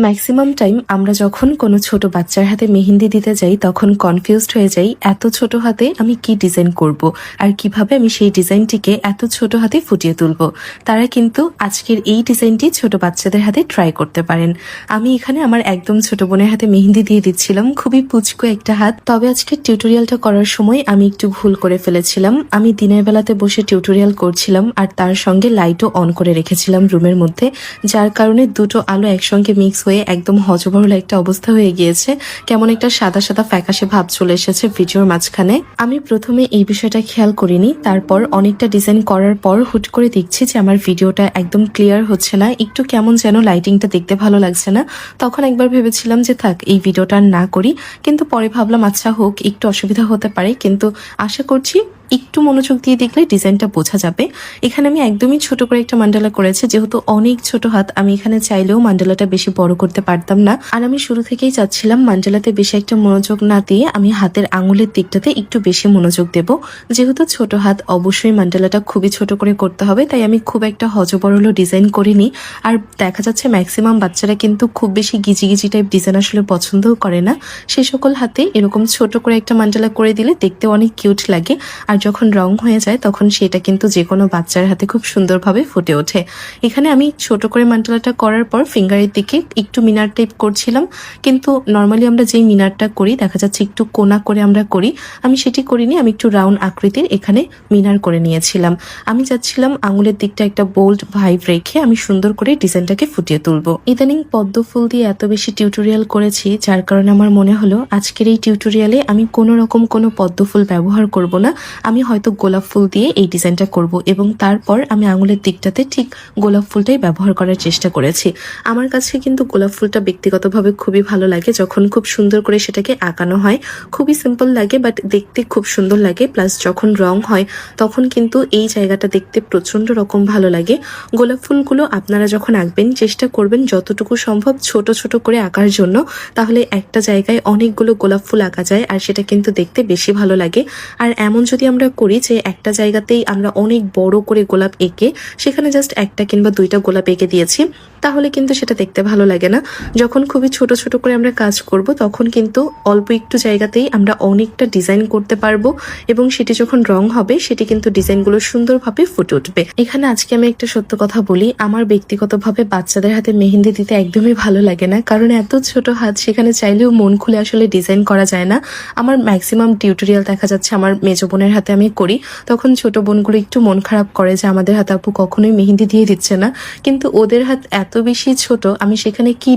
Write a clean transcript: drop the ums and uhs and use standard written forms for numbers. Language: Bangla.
ম্যাক্সিমাম টাইম আমরা যখন কোনো ছোট বাচ্চার হাতে মেহেন্দি দিতে যাই তখন কনফিউজড হয়ে যাই এত ছোট হাতে আমি কি ডিজাইন করব আর কিভাবে আমি সেই ডিজাইনটিকে এত ছোট হাতে ফুটিয়ে তুলব। তারা কিন্তু আজকের এই ডিজাইনটি ছোট বাচ্চাদের হাতে ট্রাই করতে পারেন। আমি এখানে আমার একদম ছোট বোনের হাতে মেহেন্দি দিয়ে দিচ্ছিলাম, খুবই পুচকো একটা হাত। তবে আজকে টিউটোরিয়ালটা করার সময় আমি একটু ভুল করে ফেলেছিলাম। আমি দিনের বেলাতে বসে টিউটোরিয়াল করছিলাম আর তার সঙ্গে লাইটও অন করে রেখেছিলাম রুমের মধ্যে, যার কারণে দুটো আলো একসঙ্গে মিক্স হয়ে একদম হজবরল একটা অবস্থা হয়ে গিয়েছে। কেমন একটা সাদা সাদা ফ্যাকাশে ভাব চলে এসেছে ভিডিওর মাঝখানে। আমি প্রথমে এই বিষয়টা খেয়াল করিনি, তারপর অনেকটা ডিজাইন করার পর হুট করে দেখছি যে আমার ভিডিওটা একদম ক্লিয়ার হচ্ছে না, একটু কেমন যেন লাইটিংটা দেখতে ভালো লাগছে না। তখন একবার ভেবেছিলাম যে থাক এই ভিডিওটা না করি, কিন্তু পরে ভাবলাম আচ্ছা হোক, একটু অসুবিধা হতে পারে, কিন্তু আশা করছি একটু মনোযোগ দিয়ে দেখলে ডিজাইনটা বোঝা যাবে। এখানে আমি একদমই ছোট করে একটা মান্ডালা করেছি, যেহেতু অনেক ছোট হাত আমি এখানে চাইলেও মান্ডালাটা বেশি বড় করতে পারতাম না। আর আমি শুরু থেকেই চাচ্ছিলাম মান্ডালাতে বেশি একটা মনোযোগ না দিয়ে আমি হাতের আঙুলের দিকটাতে একটু বেশি মনোযোগ দেব। যেহেতু ছোট হাত অবশ্যই মান্ডালাটা খুবই ছোট করে করতে হবে, তাই আমি খুব একটা হজবরল ডিজাইন করিনি। আর দেখা যাচ্ছে ম্যাক্সিমাম বাচ্চারা কিন্তু খুব বেশি গিজি গিজি টাইপ ডিজাইন আসলে পছন্দও করে না। সে সকল হাতে এরকম ছোট করে একটা মান্ডালা করে দিলে দেখতে অনেক কিউট লাগে, আর যখন রং হয়ে যায় তখন সেটা কিন্তু যে কোনো বাচ্চার হাতে খুব সুন্দরভাবে ফুটে ওঠে। এখানে আমি ছোট করে মান্ডালাটা করার পর ফিঙ্গারের দিকে একটু মিনার টাইপ করছিলাম, কিন্তু নর্মালি আমরা যেই মিনারটা করি দেখা যাচ্ছে একটু কোনা করে আমরা করি, আমি সেটি করিনি। আমি একটু রাউন্ড আকৃতির এখানে মিনার করে নিয়েছিলাম। আমি চাচ্ছিলাম আঙুলের দিকটা একটা বোল্ড ভাইব রেখে আমি সুন্দর করে ডিজাইনটাকে ফুটিয়ে তুলবো। ইদানিং পদ্ম ফুল দিয়ে এত বেশি টিউটোরিয়াল করেছি, যার কারণে আমার মনে হলো আজকের এই টিউটোরিয়ালে আমি কোনো রকম কোনো পদ্ম ফুল ব্যবহার করব না। আমি হয়তো গোলাপ ফুল দিয়ে এই ডিজাইনটা করব, এবং তারপর আমি আঙুলের দিকটাতে ঠিক গোলাপ ফুলটাই ব্যবহার করার চেষ্টা করেছি। আমার কাছে কিন্তু গোলাপ ফুলটা ব্যক্তিগতভাবে খুবই ভালো লাগে, যখন খুব সুন্দর করে সেটাকে আঁকানো হয়। খুবই সিম্পল লাগে বাট দেখতে খুব সুন্দর লাগে, প্লাস যখন রং হয় তখন কিন্তু এই জায়গাটা দেখতে প্রচন্ড রকম ভালো লাগে। গোলাপ ফুলগুলো আপনারা যখন আঁকবেন চেষ্টা করবেন যতটুকু সম্ভব ছোট ছোট করে আঁকার জন্য, তাহলে একটা জায়গায় অনেকগুলো গোলাপ ফুল আঁকা যায় আর সেটা কিন্তু দেখতে বেশি ভালো লাগে। আর এমন যদি আমরা করি যে একটা জায়গাতেই আমরা অনেক বড় করে গোলাপ এঁকে সেখানে জাস্ট একটা কিংবা দুইটা গোলাপ এঁকে দিয়েছি, তাহলে কিন্তু সেটা দেখতে ভালো লাগে না। যখন খুবই ছোট ছোট করে আমরা কাজ করব তখন কিন্তু অল্প একটু জায়গাতেই আমরা অনেকটা ডিজাইন করতে পারবো, এবং সেটি যখন রং হবে সেটি কিন্তু ডিজাইনগুলো সুন্দরভাবে ফুটে উঠবে। এখানে আজকে আমি একটা সত্য কথা বলি, আমার ব্যক্তিগতভাবে বাচ্চাদের হাতে মেহেন্দি দিতে একদমই ভালো লাগে না, কারণ এত ছোট হাত, সেখানে চাইলেও মন খুলে আসলে ডিজাইন করা যায় না। আমার ম্যাক্সিমাম টিউটোরিয়াল দেখা যাচ্ছে আমার মেজো বোনের হাতে আমি করি, তখন ছোট বোনগুলো একটু মন খারাপ করে যে আমাদের হাতে আপু কখনোই মেহেন্দি দিয়ে দিচ্ছে না, কিন্তু ওদের হাত এত বেশি ছোট, আমি সেখানে কি